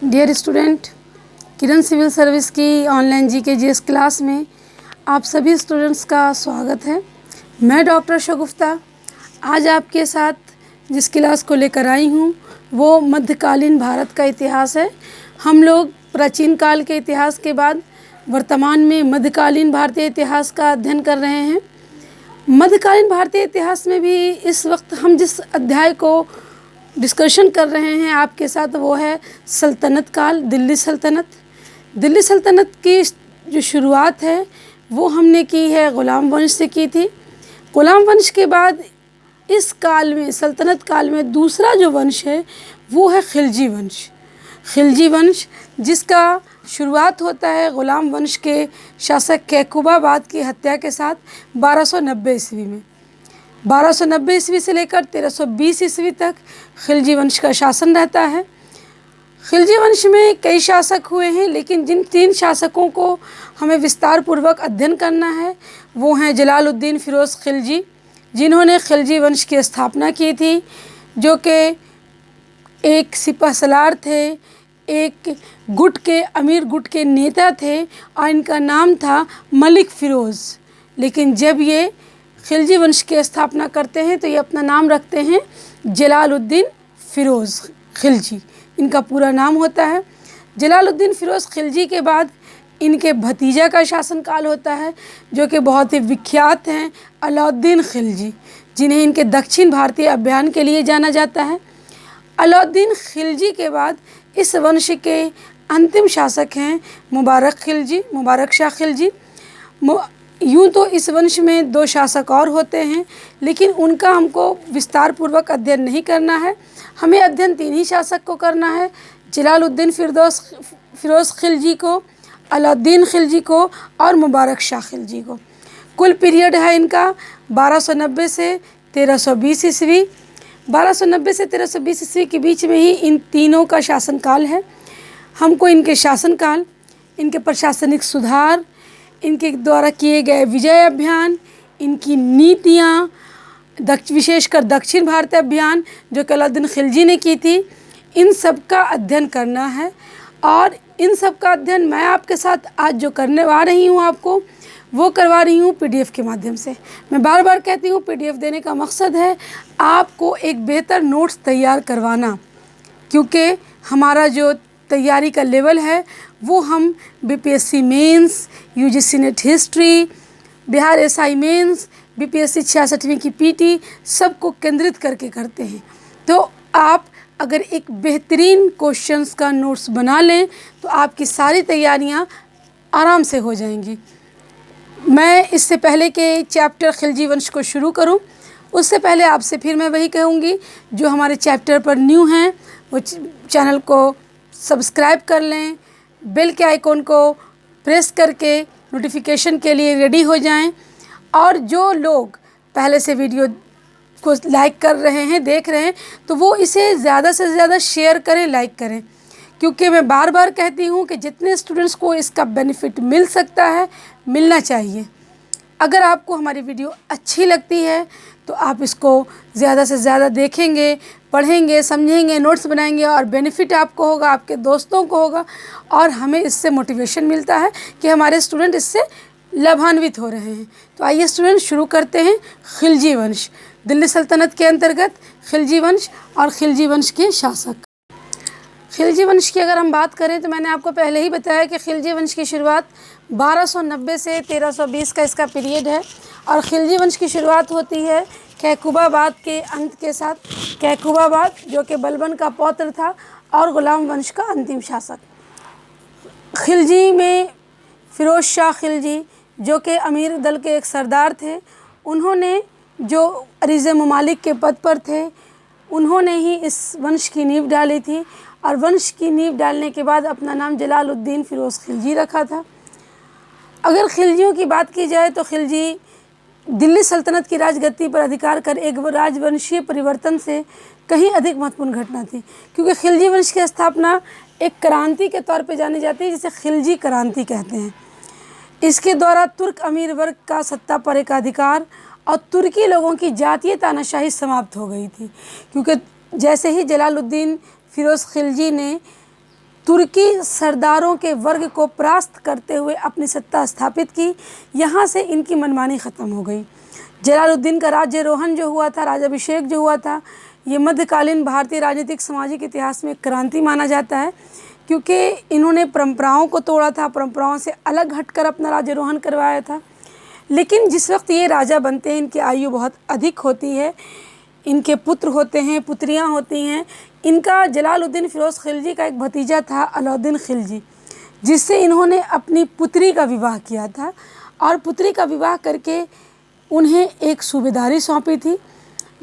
Dear student, किरण civil service की online GK class में आप सभी स्टूडेंट्स का स्वागत है। मैं डॉक्टर शगुफ्ता आज आपके साथ जिस क्लास को लेकर आई हूँ वो मध्यकालीन भारत का इतिहास है। हम लोग प्राचीन काल के इतिहास के बाद वर्तमान में मध्यकालीन भारतीय इतिहास का अध्ययन कर रहे हैं। मध्यकालीन भारतीय इतिहास में भी इस वक्त हम जिस अध्याय को डिस्कशन कर रहे हैं आपके साथ वो है सल्तनत काल, दिल्ली सल्तनत। दिल्ली सल्तनत की जो शुरुआत है वो हमने की है गुलाम वंश से की थी। गुलाम वंश के बाद इस काल में, सल्तनत काल में दूसरा जो वंश है वो है खिलजी वंश। खिलजी वंश जिसका शुरुआत होता है गुलाम वंश के शासक कैकुबाबाद की हत्या के साथ 1290 ईस्वी में। 1290 ईस्वी से लेकर 1320 ईस्वी तक खिलजी वंश का शासन रहता है। खिलजी वंश में कई शासक हुए हैं, लेकिन जिन 3 शासकों को हमें विस्तार पूर्वक अध्ययन करना है वो हैं जलालुद्दीन फ़िरोज़ खिलजी, जिन्होंने खिलजी वंश की स्थापना की थी, जो कि एक सिपह सलार थे, एक गुट के अमीर गुट के नेता थे और इनका नाम था मलिक फ़िरोज़। लेकिन जब ये खिलजी वंश की स्थापना करते हैं तो ये अपना नाम रखते हैं जलालुद्दीन फ़िरोज़ खिलजी, इनका पूरा नाम होता है। जलालुद्दीन फ़िरोज़ खिलजी के बाद इनके भतीजा का शासनकाल होता है, जो कि बहुत ही विख्यात हैं, अलाउद्दीन खिलजी, जिन्हें इनके दक्षिण भारतीय अभियान के लिए जाना जाता है। अलाउद्दीन खिलजी के बाद इस वंश के अंतिम शासक हैं मुबारक खिलजी, मुबारक शाह खिलजी। यूँ तो इस वंश में 2 शासक और होते हैं, लेकिन उनका हमको विस्तार पूर्वक अध्ययन नहीं करना है। हमें अध्ययन 3 ही शासक को करना है, जलालुद्दीन फ़िरोज़ खिलजी को, अलाउद्दीन खिलजी को और मुबारक शाह खिलजी को। कुल पीरियड है इनका 1290 से 1320 ईस्वी। 1290 से 1320 ईस्वी के बीच में ही इन तीनों का शासनकाल है। हमको इनके शासनकाल, इनके प्रशासनिक सुधार, इनके द्वारा किए गए विजय अभियान, इनकी नीतियाँ, विशेषकर दक्षिण भारत अभियान जो कि अलाउद्दीन खिलजी ने की थी, इन सब का अध्ययन करना है। और इन सब का अध्ययन मैं आपके साथ आज जो करने आ रही हूँ आपको वो करवा रही हूँ PDF के माध्यम से। मैं बार बार कहती हूँ PDF देने का मकसद है आपको एक बेहतर नोट्स तैयार करवाना, क्योंकि हमारा जो तैयारी का लेवल है वो हम BPSC mains, UGC NET history, Bihar SI mains, BPSC 66वीं की PT सबको केंद्रित करके करते हैं। तो आप अगर एक बेहतरीन क्वेश्चंस का नोट्स बना लें तो आपकी सारी तैयारियां आराम से हो जाएंगी। मैं इससे पहले कि चैप्टर खिलजी वंश को शुरू करूं, उससे पहले आपसे फिर मैं वही कहूँगी, जो हमारे चैप्टर पर न्यू हैं वो चैनल को सब्सक्राइब कर लें, बेल के आइकॉन को प्रेस करके नोटिफिकेशन के लिए रेडी हो जाएं। और जो लोग पहले से वीडियो को लाइक कर रहे हैं, देख रहे हैं, तो वो इसे ज़्यादा से ज़्यादा शेयर करें, लाइक करें, क्योंकि मैं बार बार कहती हूँ कि जितने स्टूडेंट्स को इसका बेनिफिट मिल सकता है मिलना चाहिए। अगर आपको हमारी वीडियो अच्छी लगती है तो आप इसको ज़्यादा से ज़्यादा देखेंगे, पढ़ेंगे, समझेंगे, नोट्स बनाएंगे और बेनिफिट आपको होगा, आपके दोस्तों को होगा, और हमें इससे मोटिवेशन मिलता है कि हमारे स्टूडेंट इससे लाभान्वित हो रहे हैं। तो आइए स्टूडेंट शुरू करते हैं। खिलजी वंश, दिल्ली सल्तनत के अंतर्गत खिलजी वंश और खिलजी वंश के शासक। खिलजी वंश की अगर हम बात करें तो मैंने आपको पहले ही बताया कि खिलजी वंश की शुरुआत 1290 से 1320 का इसका पीरियड है, और खिलजी वंश की शुरुआत होती है कैकुबाबाद के अंत के साथ। कैकुबाबाद जो कि बलबन का पौत्र था और गुलाम वंश का अंतिम शासक। खिलजी में फ़िरोज़ शाह खिलजी जो कि अमीर दल के एक सरदार थे, उन्होंने जो अरीज़ ममालिक के पद पर थे उन्होंने ही इस वंश की नींव डाली थी, और वंश की नींव डालने के बाद अपना नाम जलालुद्दीन फ़िरोज़ खिलजी रखा था। अगर खिलजियों की बात की जाए तो खिलजी दिल्ली सल्तनत की राजगद्दी पर अधिकार कर एक राजवंशीय परिवर्तन से कहीं अधिक महत्वपूर्ण घटना थी, क्योंकि खिलजी वंश की स्थापना एक क्रांति के तौर पे जानी जाती है, जिसे खिलजी क्रांति कहते हैं। इसके द्वारा तुर्क अमीर वर्ग का सत्ता पर एकाधिकार और तुर्की लोगों की जातीय तानाशाही समाप्त हो गई थी, क्योंकि जैसे ही जलालुद्दीन फ़िरोज़ खिलजी ने तुर्की सरदारों के वर्ग को परास्त करते हुए अपनी सत्ता स्थापित की। यहाँ से इनकी मनमानी ख़त्म हो गई। जलालुद्दीन का राज्यारोहण जो हुआ था, राज्याभिषेक जो हुआ था, ये मध्यकालीन भारतीय राजनीतिक सामाजिक इतिहास में क्रांति माना जाता है, क्योंकि इन्होंने परंपराओं को तोड़ा था, परंपराओं से अलग हटकर अपना राज्यारोहण करवाया था। लेकिन जिस वक्त ये राजा बनते हैं, इनकी आयु बहुत अधिक होती है, इनके पुत्र होते हैं, पुत्रियां होती हैं। इनका जलालुद्दीन फ़िरोज़ खिलजी का एक भतीजा था अलाउद्दीन खिलजी, जिससे इन्होंने अपनी पुत्री का विवाह किया था और पुत्री का विवाह करके उन्हें एक सूबेदारी सौंपी थी।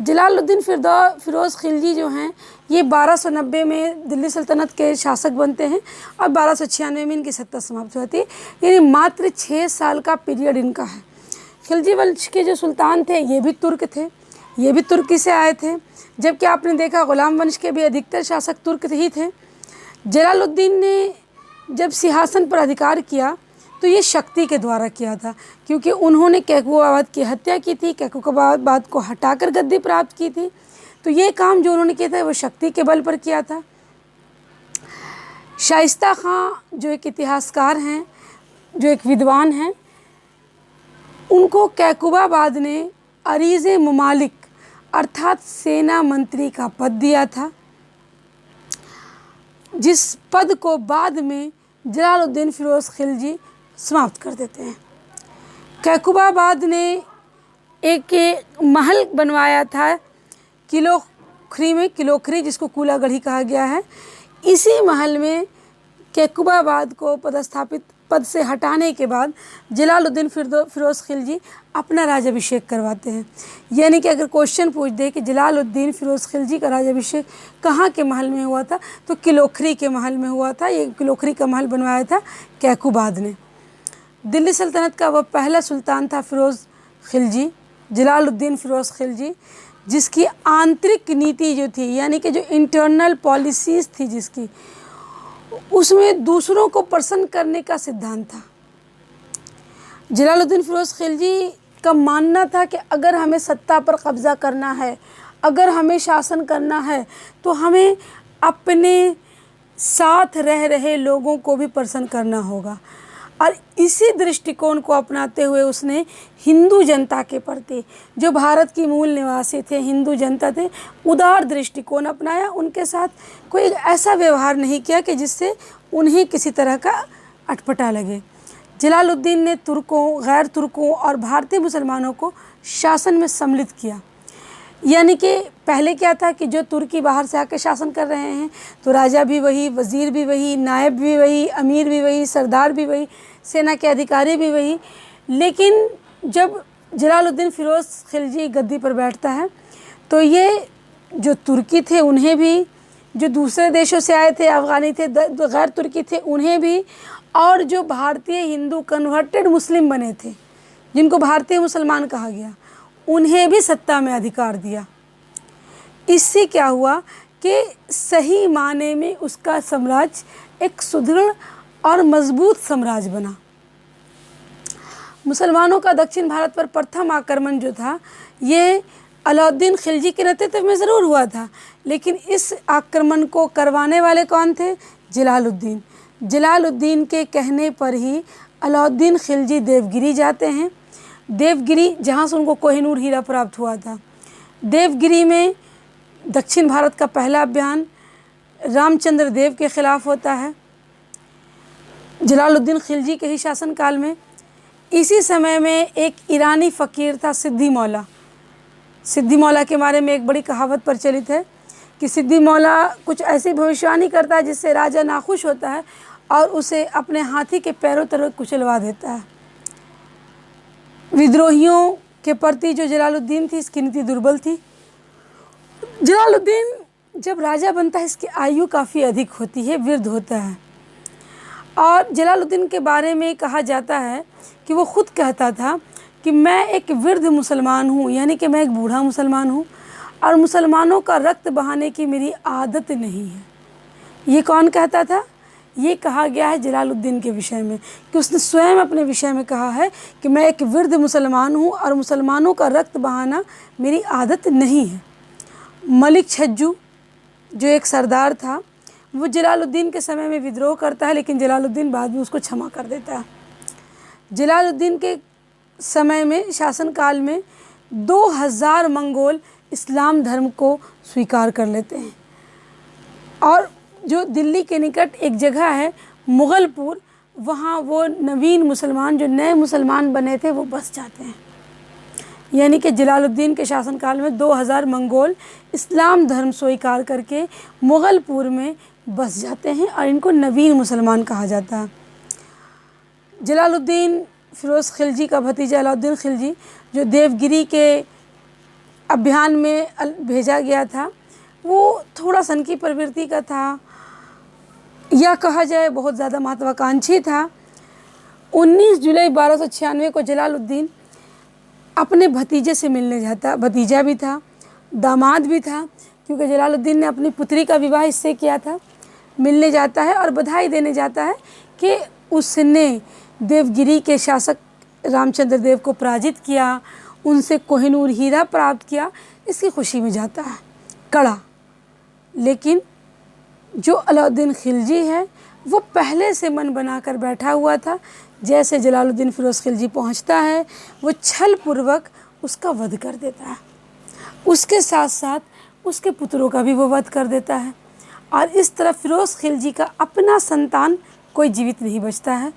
जलालुद्दीन फ़िरोज़ खिलजी जो हैं, ये 1290 में दिल्ली सल्तनत के शासक बनते हैं और 1296 में इनकी सत्ता समाप्त होती है। यानी मात्र 6 साल का पीरियड इनका है। खिलजी वंश के जो सुल्तान थे, ये भी तुर्क थे, ये भी तुर्की से आए थे, जबकि आपने देखा ग़ुलाम वंश के भी अधिकतर शासक तुर्क ही थे। जलालुद्दीन ने जब सिंहासन पर अधिकार किया तो ये शक्ति के द्वारा किया था, क्योंकि उन्होंने कैकूबाबाद की हत्या की थी, कैकूबाबाद को हटाकर गद्दी प्राप्त की थी। तो ये काम जो उन्होंने किया था वो शक्ति के बल पर किया था। शाइस्ता खां जो एक इतिहासकार हैं, जो एक विद्वान हैं, उनको कैकूबाबाद ने अरीज़े ममालिक अर्थात सेना मंत्री का पद दिया था, जिस पद को बाद में जलालुद्दीन फ़िरोज़ खिलजी समाप्त कर देते हैं। कैकूबाबाद ने एक महल बनवाया था किलोखरी में, किलोखरी जिसको कूलागढ़ी कहा गया है। इसी महल में कैकूबाबाद को पद से हटाने के बाद जलालुद्दीन फ़िरोज़ खिलजी अपना राज्याभिषेक करवाते हैं। यानी कि अगर क्वेश्चन पूछ दे कि जलालुद्दीन फ़िरोज़ खिलजी का राज्याभिषेक कहाँ के महल में हुआ था, तो किलोखरी के महल में हुआ था। ये किलोखरी का महल बनवाया था कैकूबाद ने। दिल्ली सल्तनत का वह पहला सुल्तान था फ़िरोज़ खिलजी, जलालुद्दीन फ़िरोज़ खिलजी, जिसकी आंतरिक नीति जो थी, यानी कि जो इंटरनल पॉलिसीज़ थी जिसकी, उसमें दूसरों को प्रसन्न करने का सिद्धांत था। जलालुद्दीन फ़िरोज़ खिलजी का मानना था कि अगर हमें सत्ता पर कब्ज़ा करना है, अगर हमें शासन करना है, तो हमें अपने साथ रह रहे लोगों को भी प्रसन्न करना होगा। और इसी दृष्टिकोण को अपनाते हुए उसने हिंदू जनता के प्रति, जो भारत की मूल निवासी थे, हिंदू जनता थे, उदार दृष्टिकोण अपनाया। उनके साथ कोई ऐसा व्यवहार नहीं किया कि जिससे उन्हें किसी तरह का अटपटा लगे। जलालुद्दीन ने तुर्कों, गैर तुर्कों और भारतीय मुसलमानों को शासन में सम्मिलित किया। यानी कि पहले क्या था कि जो तुर्की बाहर से आकर शासन कर रहे हैं, तो राजा भी वही, वज़ीर भी वही, नायब भी वही, अमीर भी वही, सरदार भी वही, सेना के अधिकारी भी वही। लेकिन जब जलालुद्दीन फ़िरोज़ खिलजी गद्दी पर बैठता है, तो ये जो तुर्की थे उन्हें भी, जो दूसरे देशों से आए थे, अफ़गानी थे, गैर तुर्की थे, उन्हें भी, और जो भारतीय हिंदू कन्वर्टेड मुस्लिम बने थे, जिनको भारतीय मुसलमान कहा गया, उन्हें भी सत्ता में अधिकार दिया। इससे क्या हुआ कि सही माने में उसका साम्राज्य एक सुदृढ़ और मजबूत साम्राज्य बना। मुसलमानों का दक्षिण भारत पर प्रथम आक्रमण जो था, ये अलाउद्दीन खिलजी के नेतृत्व में ज़रूर हुआ था, लेकिन इस आक्रमण को करवाने वाले कौन थे? जलालुद्दीन। जलालुद्दीन के कहने पर ही अलाउद्दीन खिलजी देवगिरी जाते हैं। देवगिरी, जहाँ से उनको कोहिनूर हीरा प्राप्त हुआ था। देवगिरी में दक्षिण भारत का पहला अभियान रामचंद्र देव के ख़िलाफ़ होता है, जलालुद्दीन खिलजी के ही शासनकाल में। इसी समय में एक ईरानी फ़कीर था सिद्दी मौला। सिद्दी मौला के बारे में एक बड़ी कहावत प्रचलित है कि सिद्दी मौला कुछ ऐसी भविष्यवाणी करता है जिससे राजा नाखुश होता है और उसे अपने हाथी के पैरों तले कुचलवा देता है। विद्रोहियों के प्रति जो जलालुद्दीन थी, इसकी नीति दुर्बल थी। जलालुद्दीन जब राजा बनता है, इसकी आयु काफ़ी अधिक होती है, वृद्ध होता है। और जलालुद्दीन के बारे में कहा जाता है कि वो ख़ुद कहता था कि मैं एक वृद्ध मुसलमान हूँ, यानी कि मैं एक बूढ़ा मुसलमान हूँ और मुसलमानों का रक्त बहाने की मेरी आदत नहीं है। ये कौन कहता था? ये कहा गया है जलालुद्दीन के विषय में, कि उसने स्वयं अपने विषय में कहा है कि मैं एक वृद्ध मुसलमान हूँ और मुसलमानों का रक्त बहाना मेरी आदत नहीं है। मलिक छज्जू जो एक सरदार था, वो जलालुद्दीन के समय में विद्रोह करता है, लेकिन जलालुद्दीन बाद में उसको क्षमा कर देता है। जलालुद्दीन के समय में, शासनकाल में 2000 मंगोल इस्लाम धर्म को स्वीकार कर लेते हैं, और जो दिल्ली के निकट एक जगह है मुग़लपुर, वहाँ वो नवीन मुसलमान, जो नए मुसलमान बने थे, वो बस जाते हैं। यानी कि जलालुद्दीन के शासनकाल में 2000 मंगोल इस्लाम धर्म स्वीकार करके मुग़लपुर में बस जाते हैं, और इनको नवीन मुसलमान कहा जाता है। जलालुद्दीन फ़िरोज़ खिलजी का भतीजा अलाउद्दीन खिलजी, जो देवगिरी के अभियान में भेजा गया था, वो थोड़ा सन की प्रवृत्ति का था, या कहा जाए बहुत ज़्यादा महत्वाकांक्षी था। 19 जुलाई 1296 को जलालुद्दीन अपने भतीजे से मिलने जाता। भतीजा भी था, दामाद भी था, क्योंकि जलालुद्दीन ने अपनी पुत्री का विवाह इससे किया था। मिलने जाता है और बधाई देने जाता है कि उसने देवगिरी के शासक रामचंद्र देव को पराजित किया, उनसे कोहिनूर हीरा प्राप्त किया, इसकी खुशी में जाता है कड़ा। लेकिन जो अलाउद्दीन खिलजी है वो पहले से मन बनाकर बैठा हुआ था। जैसे जलालुद्दीन फ़िरोज़ खिलजी पहुंचता है, वो छल पूर्वक उसका वध कर देता है। उसके साथ साथ उसके पुत्रों का भी वो वध कर देता है, और इस तरह फ़िरोज़ खिलजी का अपना संतान कोई जीवित नहीं बचता है।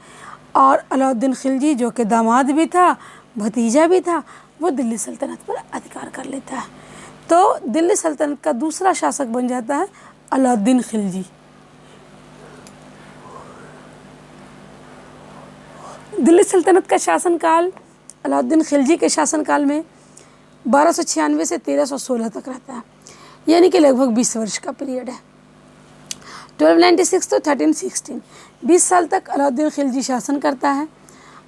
और अलाउद्दीन खिलजी, जो कि दामाद भी था, भतीजा भी था, वो दिल्ली सल्तनत पर अधिकार कर लेता है। तो दिल्ली सल्तनत का दूसरा शासक बन जाता है अलाउद्दीन खिलजी। दिल्ली सल्तनत का शासनकाल अलाउद्दीन खिलजी के शासनकाल में 1296 से 1316 तक रहता है, यानी कि लगभग 20 वर्ष का पीरियड है। 1296 तो 1316, 20 साल तक अलाउद्दीन खिलजी शासन करता है।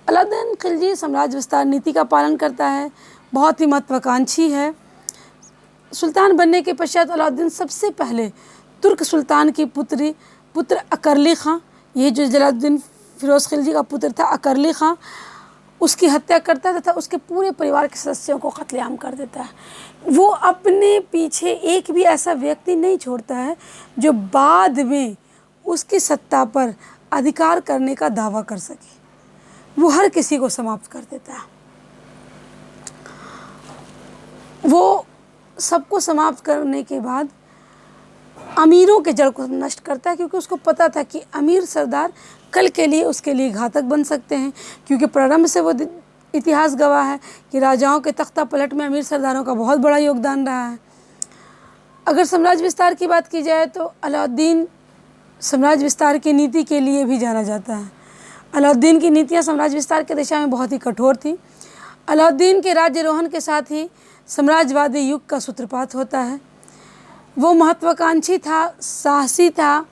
अलाउद्दीन खिलजी साम्राज्य विस्तार नीति का पालन करता है, बहुत ही महत्वाकांक्षी है। सुल्तान बनने के पश्चात अलाउद्दीन सबसे पहले तुर्क सुल्तान की पुत्र अकरली खां, ये जो जलालुद्दीन फ़िरोज़ खिलजी का पुत्र था अकरली खां, उसकी हत्या करता है तथा उसके पूरे परिवार के सदस्यों को कत्लेआम कर देता है। वो अपने पीछे एक भी ऐसा व्यक्ति नहीं छोड़ता है जो बाद में उसकी सत्ता पर अधिकार करने का दावा कर सके। वो हर किसी को समाप्त कर देता है। वो सबको समाप्त करने के बाद अमीरों के जड़ को नष्ट करता है, क्योंकि उसको पता था कि अमीर सरदार कल के लिए उसके लिए घातक बन सकते हैं, क्योंकि प्रारंभ से वो इतिहास गवाह है कि राजाओं के तख्ता पलट में अमीर सरदारों का बहुत बड़ा योगदान रहा है। अगर साम्राज्य विस्तार की बात की जाए तो अलाउद्दीन साम्राज्य विस्तार की नीति के लिए भी जाना जाता है। अलाउद्दीन की नीतियाँ साम्राज्य विस्तार की दिशा में बहुत ही कठोर थी। अलाउद्दीन के राज्यारोहण के साथ ही साम्राज्यवादी युग का सूत्रपात होता है। वो महत्वाकांक्षी था, साहसी था।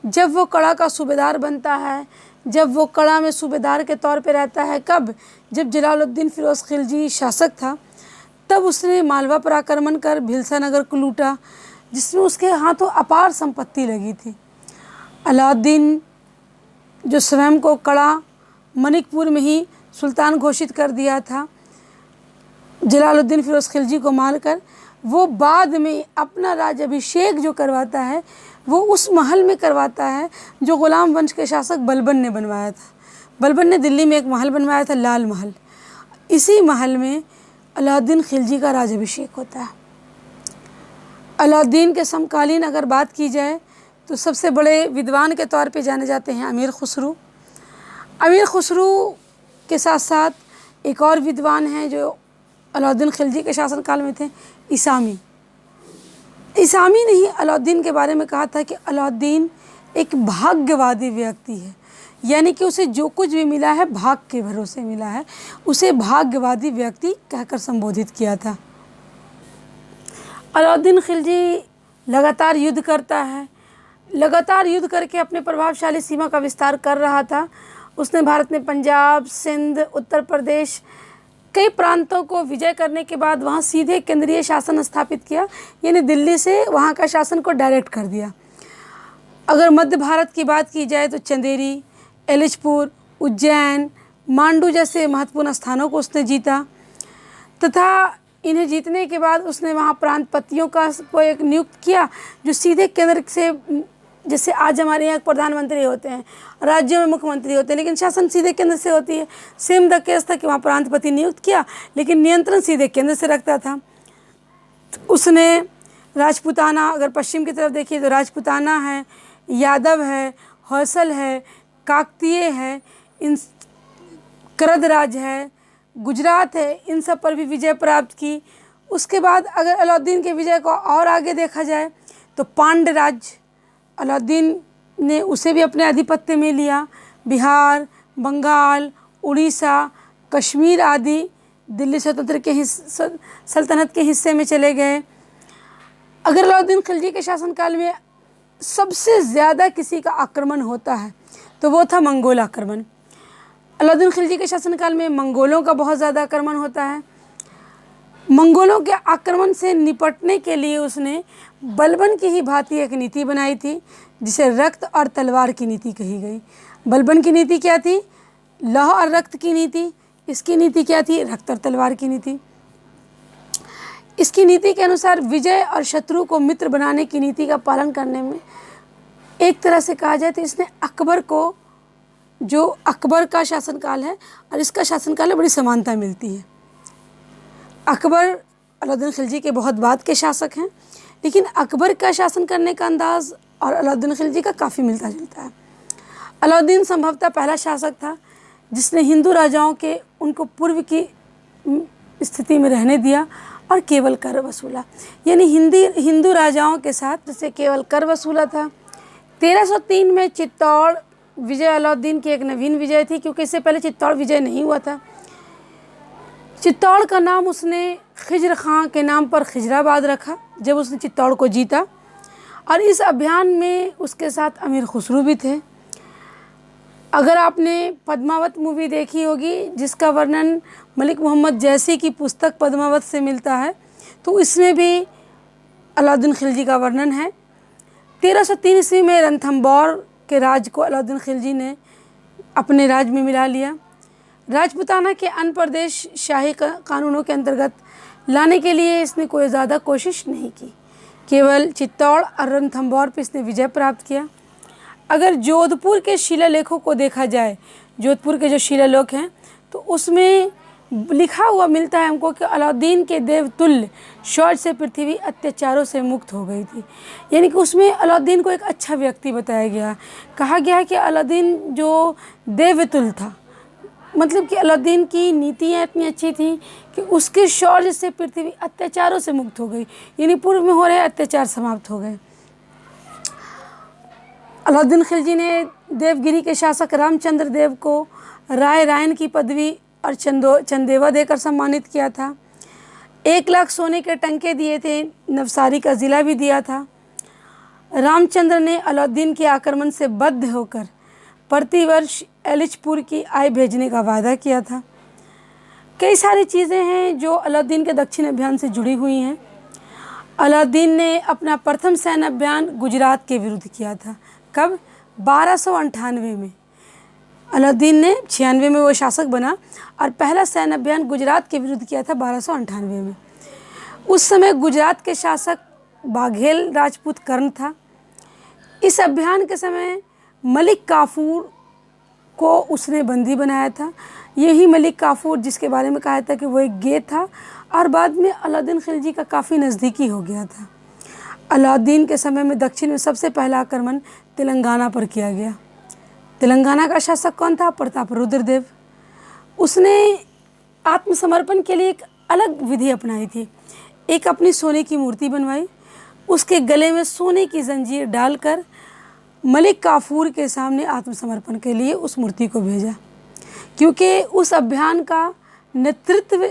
जब वो कड़ा का सूबेदार बनता है, जब वो कड़ा में सूबेदार के तौर पे रहता है, कब? जब जलालुद्दीन फ़िरोज़ खिलजी शासक था, तब उसने मालवा पर आक्रमण कर भिलसा नगर को लूटा, जिसमें उसके हाथों अपार संपत्ति लगी थी। अलाउद्दीन जो स्वयं को कड़ा मनिकपुर में ही सुल्तान घोषित कर दिया था जलालुद्दीन फ़िरोज़ खिलजी को मारकर, वो बाद में अपना राज्याभिषेक जो करवाता है वो उस महल में करवाता है जो ग़ुलाम वंश के शासक बलबन ने बनवाया था। बलबन ने दिल्ली में एक महल बनवाया था, लाल महल। इसी महल में अलाउद्दीन खिलजी का राज्याभिषेक होता है। अलाउद्दीन के समकालीन अगर बात की जाए तो सबसे बड़े विद्वान के तौर पे जाने जाते हैं अमीर खुसरू। अमीर खुसरू के साथ साथ एक और विद्वान हैं जो अलाउद्दीन खिलजी के शासनकाल में थे, इसामी। इसामी ने ही अलाउद्दीन के बारे में कहा था कि अलाउद्दीन एक भाग्यवादी व्यक्ति है, यानी कि उसे जो कुछ भी मिला है भाग्य के भरोसे मिला है, उसे भाग्यवादी व्यक्ति कहकर संबोधित किया था। अलाउद्दीन खिलजी लगातार युद्ध करता है, लगातार युद्ध करके अपने प्रभावशाली सीमा का विस्तार कर रहा था। उसने भारत में पंजाब, सिंध, उत्तर प्रदेश कई प्रांतों को विजय करने के बाद वहाँ सीधे केंद्रीय शासन स्थापित किया, यानी दिल्ली से वहाँ का शासन को डायरेक्ट कर दिया। अगर मध्य भारत की बात की जाए तो चंदेरी, एलिचपुर, उज्जैन, मांडू जैसे महत्वपूर्ण स्थानों को उसने जीता, तथा इन्हें जीतने के बाद उसने वहाँ प्रांतपतियों को एक नियुक्त किया जो सीधे केंद्र से जैसे आज हमारे यहाँ प्रधानमंत्री होते हैं, राज्यों में मुख्यमंत्री होते हैं, लेकिन शासन सीधे केंद्र से होती है। सेम द केस था कि वहाँ प्रांतपति नियुक्त किया, लेकिन नियंत्रण सीधे केंद्र से रखता था। तो उसने राजपूताना, अगर पश्चिम की तरफ देखिए तो राजपूताना है, यादव है, होयसल है, काकतीय है, इन करदराज है, गुजरात है, इन सब पर भी विजय प्राप्त की। उसके बाद अगर अलाउद्दीन के विजय को और आगे देखा जाए तो पांड्य राज्य, अलाउद्दीन ने उसे भी अपने आधिपत्य में लिया। बिहार, बंगाल, उड़ीसा, कश्मीर आदि दिल्ली सल्तनत के हिस्से में चले गए। अगर अलाउद्दीन खिलजी के शासनकाल में सबसे ज़्यादा किसी का आक्रमण होता है तो वो था मंगोल आक्रमण। अलाउद्दीन खिलजी के शासनकाल में मंगोलों का बहुत ज़्यादा आक्रमण होता है। मंगोलों के आक्रमण से निपटने के लिए उसने बलबन की ही भांति एक नीति बनाई थी, जिसे रक्त और तलवार की नीति कही गई। बलबन की नीति क्या थी? लौह और रक्त की नीति। इसकी नीति क्या थी? रक्त और तलवार की नीति। इसकी नीति के अनुसार विजय और शत्रु को मित्र बनाने की नीति का पालन करने में एक तरह से कहा जाए तो इसने अकबर को, जो अकबर का शासनकाल है और इसका शासनकाल में बड़ी समानता मिलती है। अकबर अलाउद्दीन खिलजी के बहुत बाद के शासक हैं, लेकिन अकबर का शासन करने का अंदाज़ और अलाउद्दीन खिलजी का काफ़ी मिलता जुलता है। अलाउद्दीन संभवतः पहला शासक था जिसने हिंदू राजाओं के उनको पूर्व की स्थिति में रहने दिया और केवल कर वसूला, यानी हिंदू राजाओं के साथ जैसे केवल कर वसूला था। 1303 में चित्तौड़ विजय अलाउद्दीन की एक नवीन विजय थी, क्योंकि इससे पहले चित्तौड़ विजय नहीं हुआ था। चित्तौड़ का नाम उसने खिज्र खां के नाम पर खिजराबाद रखा जब उसने चित्तौड़ को जीता, और इस अभियान में उसके साथ अमीर खुसरू भी थे। अगर आपने पद्मावत मूवी देखी होगी, जिसका वर्णन मलिक मोहम्मद जैसी की पुस्तक पद्मावत से मिलता है, तो इसमें भी अलाउद्दीन खिलजी का वर्णन है। 1303 ईस्वी में रणथंभौर के राज को अलाउद्दीन खिलजी ने अपने राज में मिला लिया। राजपूताना के अन्य प्रदेश शाही कानूनों के अंतर्गत लाने के लिए इसने कोई ज़्यादा कोशिश नहीं की, केवल चित्तौड़ और रणथंभौर पर इसने विजय प्राप्त किया। अगर जोधपुर के शिलालेखों को देखा जाए, जोधपुर के जो शिलालेख हैं, तो उसमें लिखा हुआ मिलता है हमको कि अलाउद्दीन के देवतुल्य शौर्य से पृथ्वी अत्याचारों से मुक्त हो गई थी, यानी कि उसमें अलाउद्दीन को एक अच्छा व्यक्ति बताया गया। कहा गया है कि अलाउद्दीन जो देवतुल्य था, मतलब कि अलाउद्दीन की नीतियाँ इतनी अच्छी थी कि उसके शौर्य से पृथ्वी अत्याचारों से मुक्त हो गई, यानी पूर्व में हो रहे अत्याचार समाप्त हो गए। अलाउद्दीन खिलजी ने देवगिरी के शासक रामचंद्र देव को राय रायन की पदवी और चंदेवा देकर सम्मानित किया था। 1 लाख सोने के टंके दिए थे, नवसारी का ज़िला भी दिया था। रामचंद्र ने अलाउद्दीन के आक्रमण से बद्ध होकर प्रतिवर्ष एलिचपुर की आय भेजने का वादा किया था। कई सारी चीज़ें हैं जो अलाउद्दीन के दक्षिण अभियान से जुड़ी हुई हैं। अलाउद्दीन ने अपना प्रथम सैन्य अभियान गुजरात के विरुद्ध किया था। कब? 1298 में। अलाउद्दीन ने 96 में वो शासक बना और पहला सैन्य अभियान गुजरात के विरुद्ध किया था 1298 में। उस समय गुजरात के शासक बाघेल राजपूत कर्ण था। इस अभियान के समय मलिक काफूर को उसने बंदी बनाया था। यही मलिक काफूर जिसके बारे में कहा था कि वो एक गे था और बाद में अलाउद्दीन खिलजी का काफ़ी नज़दीकी हो गया था। अलाउद्दीन के समय में दक्षिण में सबसे पहला आक्रमण तेलंगाना पर किया गया। तेलंगाना का शासक कौन था? प्रतापरुद्र देव। उसने आत्मसमर्पण के लिए एक अलग विधि अपनाई थी। एक अपनी सोने की मूर्ति बनवाई, उसके गले में सोने की जंजीर डालकर मलिक काफूर के सामने आत्मसमर्पण के लिए उस मूर्ति को भेजा, क्योंकि उस अभियान का नेतृत्व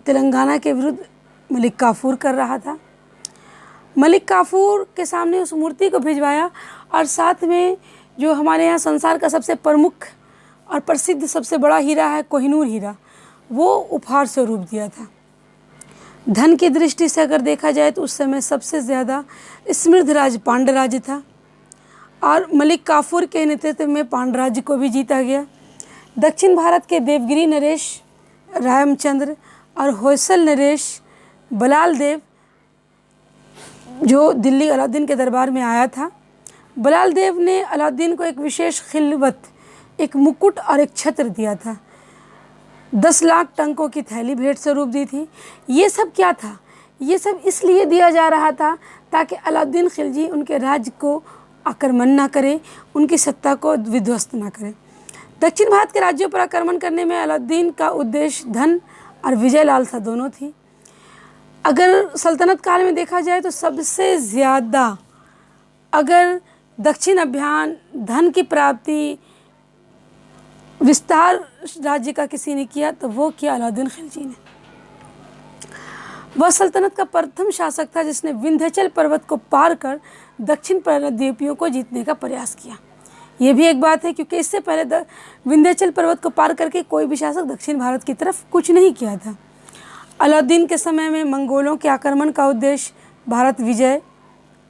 तेलंगाना के विरुद्ध मलिक काफूर कर रहा था। मलिक काफूर के सामने उस मूर्ति को भिजवाया और साथ में जो हमारे यहाँ संसार का सबसे प्रमुख और प्रसिद्ध सबसे बड़ा हीरा है कोहिनूर हीरा, वो उपहार स्वरूप दिया था। धन की दृष्टि से अगर देखा जाए तो उस समय सबसे ज़्यादा समृद्ध राज्य पांड्य राज्य था और मलिक काफूर के नेतृत्व में पांड्य राज्य को भी जीता गया। दक्षिण भारत के देवगिरी नरेश रामचंद्र और होयसल नरेश बलाल देव जो दिल्ली अलाउद्दीन के दरबार में आया था, बलाल देव ने अलाउद्दीन को एक विशेष खिलवत, एक मुकुट और एक छत्र दिया था। 10 लाख टंकों की थैली भेंट स्वरूप दी थी। ये सब क्या था? ये सब इसलिए दिया जा रहा था ताकि अलाउद्दीन खिलजी उनके राज्य को आक्रमण ना करे, उनकी सत्ता को विध्वस्त ना करे। दक्षिण भारत के राज्यों पर आक्रमण करने में अलाउद्दीन का उद्देश्य धन और विजय लालसा दोनों थी। अगर सल्तनत काल में देखा जाए तो सबसे ज़्यादा अगर दक्षिण अभियान, धन की प्राप्ति, विस्तार राज्य का किसी ने किया तो वो किया अलाउद्दीन खिलजी ने। वह सल्तनत का प्रथम शासक था जिसने विंध्याचल पर्वत को पार कर दक्षिण द्वीपों को जीतने का प्रयास किया। ये भी एक बात है क्योंकि इससे पहले विंध्याचल पर्वत को पार करके कोई भी शासक दक्षिण भारत की तरफ कुछ नहीं किया था। अलाउद्दीन के समय में मंगोलों के आक्रमण का उद्देश्य भारत विजय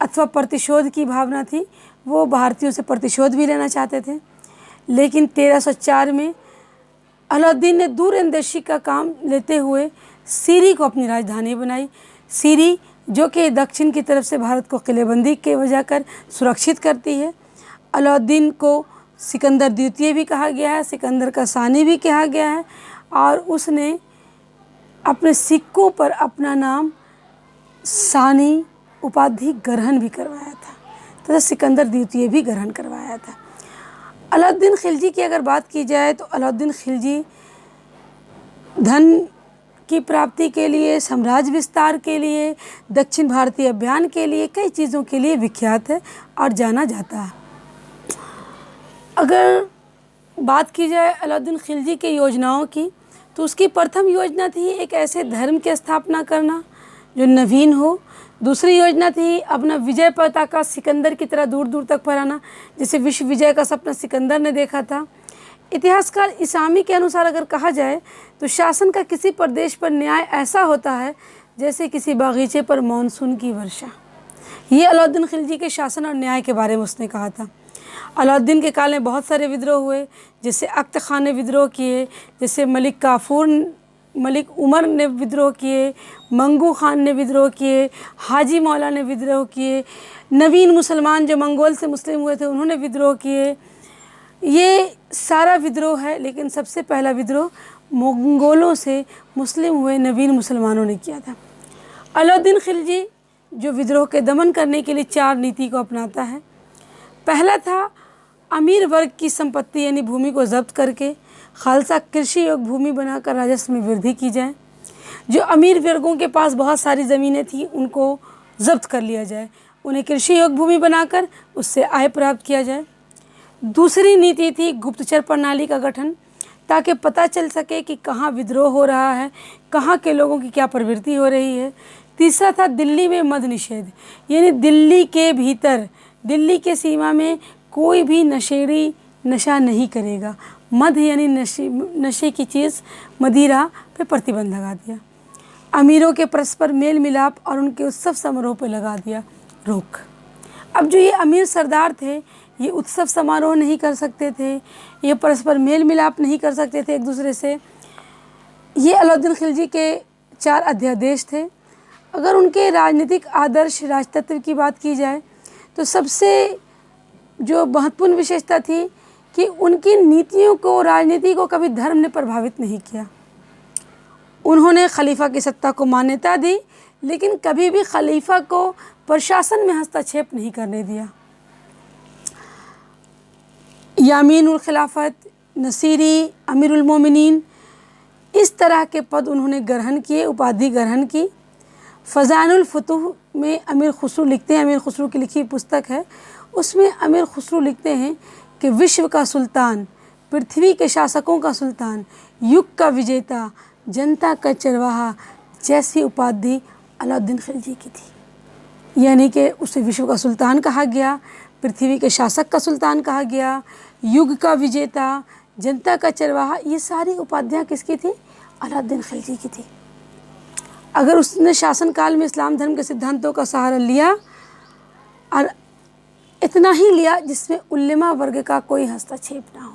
अथवा प्रतिशोध की भावना थी। वो भारतीयों से प्रतिशोध भी लेना चाहते थे। लेकिन 1304 में अलाउद्दीन ने दूरंदेशी का काम लेते हुए सीरी को अपनी राजधानी बनाई। सीरी जो कि दक्षिण की तरफ से भारत को किलेबंदी के वजह कर सुरक्षित करती है। अलाउद्दीन को सिकंदर द्वितीय भी कहा गया है, सिकंदर का सानी भी कहा गया है, और उसने अपने सिक्कों पर अपना नाम सानी उपाधि ग्रहण भी करवाया था तथा सिकंदर द्वितीय भी ग्रहण करवाया था। अलाउद्दीन खिलजी की अगर बात की जाए तो अलाउद्दीन खिलजी धन की प्राप्ति के लिए, साम्राज्य विस्तार के लिए, दक्षिण भारतीय अभियान के लिए, कई चीज़ों के लिए विख्यात है और जाना जाता है। अगर बात की जाए अलाउद्दीन खिलजी की योजनाओं की तो उसकी प्रथम योजना थी एक ऐसे धर्म की स्थापना करना जो नवीन हो। दूसरी योजना थी अपना विजय पताका सिकंदर की तरह दूर दूर तक फहराना, जैसे विश्व विजय का सपना सिकंदर ने देखा था। इतिहासकार इसामी के अनुसार अगर कहा जाए तो शासन का किसी प्रदेश पर न्याय ऐसा होता है जैसे किसी बागीचे पर मानसून की वर्षा। ये अलाउद्दीन खिलजी के शासन और न्याय के बारे में उसने कहा था। अलाउद्दीन के काल में बहुत सारे विद्रोह हुए, जैसे अख्त खान ने विद्रोह किए, जैसे मलिक उमर ने विद्रोह किए, मंगू खान ने विद्रोह किए, हाजी मौला ने विद्रोह किए, नवीन मुसलमान जो मंगोल से मुस्लिम हुए थे उन्होंने विद्रोह किए। ये सारा विद्रोह है, लेकिन सबसे पहला विद्रोह मंगोलों से मुस्लिम हुए नवीन मुसलमानों ने किया था। अलाउद्दीन खिलजी जो विद्रोह के दमन करने के लिए 4 नीति को अपनाता है। पहला था अमीर वर्ग की संपत्ति यानी भूमि को जब्त करके खालसा कृषि योग्य भूमि बनाकर राजस्व में वृद्धि की जाए। जो अमीर वर्गों के पास बहुत सारी ज़मीनें थी उनको जब्त कर लिया जाए, उन्हें कृषि योग्य भूमि बनाकर उससे आय प्राप्त किया जाए। दूसरी नीति थी गुप्तचर प्रणाली का गठन, ताकि पता चल सके कि कहाँ विद्रोह हो रहा है, कहाँ के लोगों की क्या प्रवृत्ति हो रही है। तीसरा था दिल्ली में मद निषेध, यानी दिल्ली के भीतर, दिल्ली के सीमा में कोई भी नशेड़ी नशा नहीं करेगा। मद यानी नशे की चीज़ मदिरा पे प्रतिबंध लगा दिया। अमीरों के परस्पर मेल मिलाप और उनके उत्सव समारोह पे लगा दिया रोक। अब जो ये अमीर सरदार थे ये उत्सव समारोह नहीं कर सकते थे, ये परस्पर मेल मिलाप नहीं कर सकते थे एक दूसरे से। ये अलाउद्दीन खिलजी के 4 अध्यादेश थे। अगर उनके राजनीतिक आदर्श, राजतत्व की बात की जाए तो सबसे जो महत्वपूर्ण विशेषता थी कि उनकी नीतियों को, राजनीति को कभी धर्म ने प्रभावित नहीं किया। उन्होंने खलीफा की सत्ता को मान्यता दी, लेकिन कभी भी खलीफा को प्रशासन में हस्तक्षेप नहीं करने दिया। यामीनुल खिलाफत, नसीरी, अमीरुल मोमिनीन, इस तरह के पद उन्होंने ग्रहण किए, उपाधि ग्रहण की। फ़ज़ाइनुल फुतूह में अमीर खुसरू लिखते हैं, अमीर खुसरू की लिखी पुस्तक है, उसमें अमीर खुसरू लिखते हैं कि विश्व का सुल्तान, पृथ्वी के शासकों का सुल्तान, युग का विजेता, जनता का चरवाहा जैसी उपाधि अलाउद्दीन खिलजी की थी। यानी कि उसे विश्व का सुल्तान कहा गया, पृथ्वी के शासक का सुल्तान कहा गया, युग का विजेता, जनता का चरवाहा, ये सारी उपाधियाँ किसकी थी? अलाउद्दीन खिलजी की थी। अगर उसने शासनकाल में इस्लाम धर्म के सिद्धांतों का सहारा लिया और इतना ही लिया जिसमें उल्लेमा वर्ग का कोई हस्तक्षेप ना हो,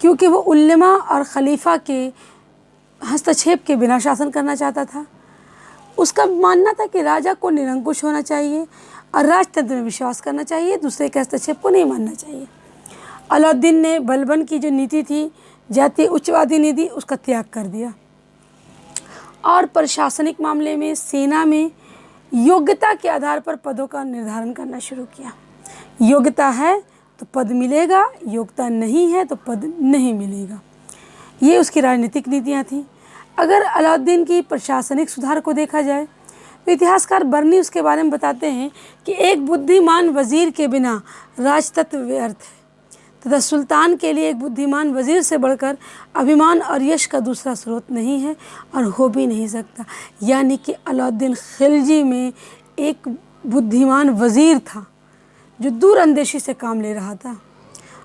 क्योंकि वो उल्लेमा और खलीफा के हस्तक्षेप के बिना शासन करना चाहता था। उसका मानना था कि राजा को निरंकुश होना चाहिए और राजतंत्र में विश्वास करना चाहिए, दूसरे के हस्तक्षेप को नहीं मानना चाहिए। अलाउद्दीन ने बलबन की जो नीति थी, जातीय उच्चवादी नीति, उसका त्याग कर दिया और प्रशासनिक मामले में सेना में योग्यता के आधार पर पदों का निर्धारण करना शुरू किया। योग्यता है तो पद मिलेगा, योग्यता नहीं है तो पद नहीं मिलेगा। ये उसकी राजनीतिक नीतियाँ थीं। अगर अलाउद्दीन की प्रशासनिक सुधार को देखा जाए तो इतिहासकार बर्नी उसके बारे में बताते हैं कि एक बुद्धिमान वज़ीर के बिना राजतंत्र व्यर्थ है तथा सुल्तान के लिए एक बुद्धिमान वज़ीर से बढ़कर अभिमान और यश का दूसरा स्रोत नहीं है और हो भी नहीं सकता। यानी कि अलाउद्दीन खिलजी में एक बुद्धिमान वज़ीर था जो दूरअंदेशी से काम ले रहा था।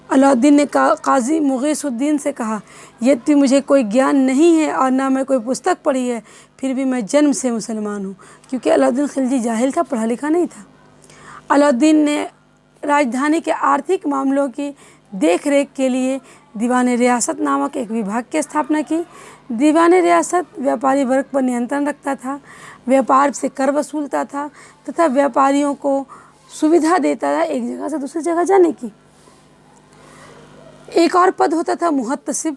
अलाउद्दीन ने काजी मुगीसुद्दीन से कहा, यद्यपि मुझे कोई ज्ञान नहीं है और ना मैं कोई पुस्तक पढ़ी है, फिर भी मैं जन्म से मुसलमान हूँ। क्योंकि अलाउद्दीन खिलजी जाहिल था, पढ़ा लिखा नहीं था। अलाउद्दीन ने राजधानी के आर्थिक मामलों की देख रेख के लिए दीवान रियासत नामक एक विभाग की स्थापना की। दीवान रियासत व्यापारी वर्ग पर नियंत्रण रखता था, व्यापार से कर वसूलता था तथा व्यापारियों को सुविधा देता था एक जगह से दूसरी जगह जाने की। एक और पद होता था मुहत्तसिब।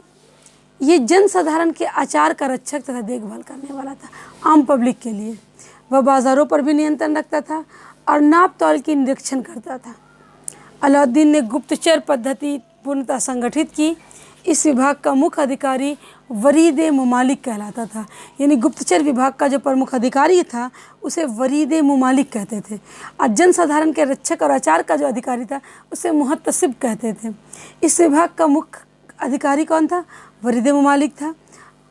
ये जनसाधारण के आचार का रक्षक तथा देखभाल करने वाला था, आम पब्लिक के लिए। वह बाज़ारों पर भी नियंत्रण रखता था और नाप तौल की निरीक्षण करता था। अलाउद्दीन ने गुप्तचर पद्धति पूर्णतः संगठित की। इस विभाग का मुख्य अधिकारी वरीद मुमालिक कहलाता था। यानी गुप्तचर विभाग का जो प्रमुख अधिकारी था उसे वरीद मुमालिक कहते थे और जनसाधारण के रक्षक और आचार का जो अधिकारी था उसे मुहत्तसिब कहते थे। इस विभाग का मुख्य अधिकारी कौन था? वरीद मुमालिक था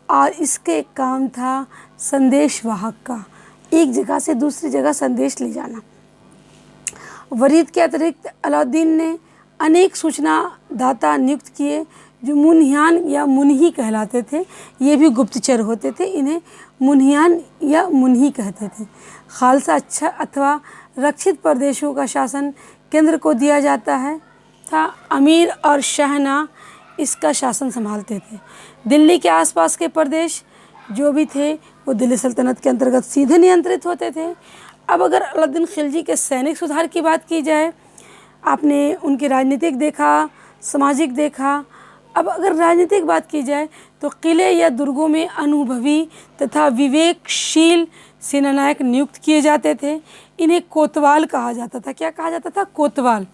और इसके काम था संदेश वाहक का, एक जगह से दूसरी जगह संदेश ले जाना। वरीद के अतिरिक्त अलाउद्दीन ने अनेक सूचना दाता नियुक्त किए जो मुन्हियान या मुन्ही कहलाते थे। ये भी गुप्तचर होते थे, इन्हें मुन्हियान या मुन्ही कहते थे। खालसा अच्छा अथवा रक्षित प्रदेशों का शासन केंद्र को दिया जाता है था। अमीर और शहना इसका शासन संभालते थे। दिल्ली के आसपास के प्रदेश जो भी थे वो दिल्ली सल्तनत के अंतर्गत सीधे नियंत्रित होते थे। अब अगर अलाउद्दीन खिलजी के सैनिक सुधार की बात की जाए, आपने उनकी राजनीतिक देखा, सामाजिक देखा। अब अगर राजनीतिक बात की जाए तो किले या दुर्गों में अनुभवी तथा विवेकशील सेनानायक नियुक्त किए जाते थे। इन्हें कोतवाल कहा जाता था। क्या कहा जाता था? कोतवाल।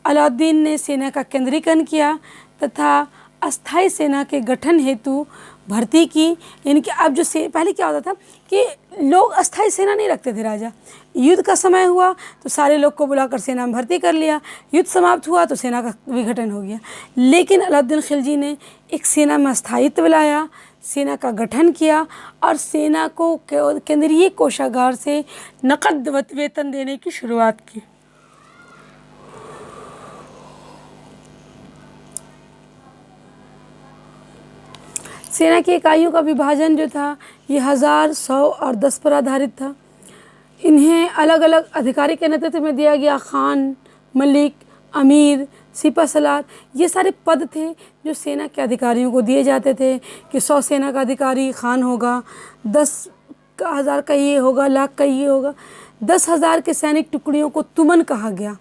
अलाउद्दीन ने सेना का केंद्रीकरण किया तथा अस्थाई सेना के गठन हेतु भर्ती की। यानी कि अब जो पहले क्या होता था कि लोग अस्थाई सेना नहीं रखते थे। राजा युद्ध का समय हुआ तो सारे लोग को बुलाकर सेना में भर्ती कर लिया, युद्ध समाप्त हुआ तो सेना का विघटन हो गया। लेकिन अलाउद्दीन खिलजी ने एक सेना में स्थायित्व लाया, सेना का गठन किया और सेना को केंद्रीय कोषागार से नकद वेतन देने की शुरुआत की। सेना की इकाइयों का विभाजन जो था ये 1000, 100 और 10 पर आधारित था। इन्हें अलग अलग अधिकारी के नेतृत्व में दिया गया। खान, मलिक, अमीर, सिपा सलार, ये सारे पद थे जो सेना के अधिकारियों को दिए जाते थे कि 100 सेना का अधिकारी खान होगा, 10,000 का ये होगा, लाख का ये होगा। 10,000 के सैनिक टुकड़ियों को तुमन कहा गया।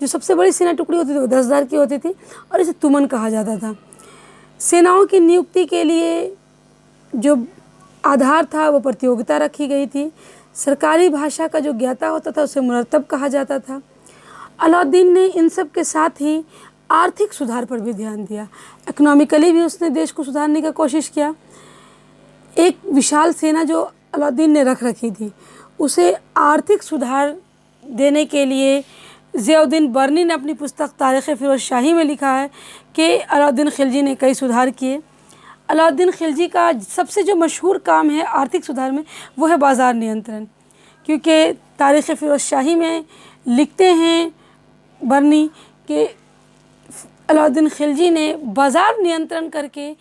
जो सबसे बड़ी सेना टुकड़ी होती थी वो 10,000 की होती थी और इसे तुमन कहा जाता था। सेनाओं की नियुक्ति के लिए जो आधार था वो प्रतियोगिता रखी गई थी। सरकारी भाषा का जो ज्ञाता होता था उसे मुरत्तब कहा जाता था। अलाउद्दीन ने इन सब के साथ ही आर्थिक सुधार पर भी ध्यान दिया। इकोनॉमिकली भी उसने देश को सुधारने की कोशिश किया। एक विशाल सेना जो अलाउद्दीन ने रख रखी थी उसे आर्थिक सुधार देने के लिए ज़ियाउद्दीन बर्नी ने अपनी पुस्तक तारीख़ फ़िरोज़ शाही में लिखा है कि अलाउद्दीन खिलजी ने कई सुधार किए। अलाउद्दीन खिलजी का सबसे जो मशहूर काम है आर्थिक सुधार में वो है बाज़ार नियंत्रण। क्योंकि तारीख़ फ़िरोज़ शाही में लिखते हैं बर्नी कि अलाउद्दीन खिलजी ने बाज़ार नियंत्रण करके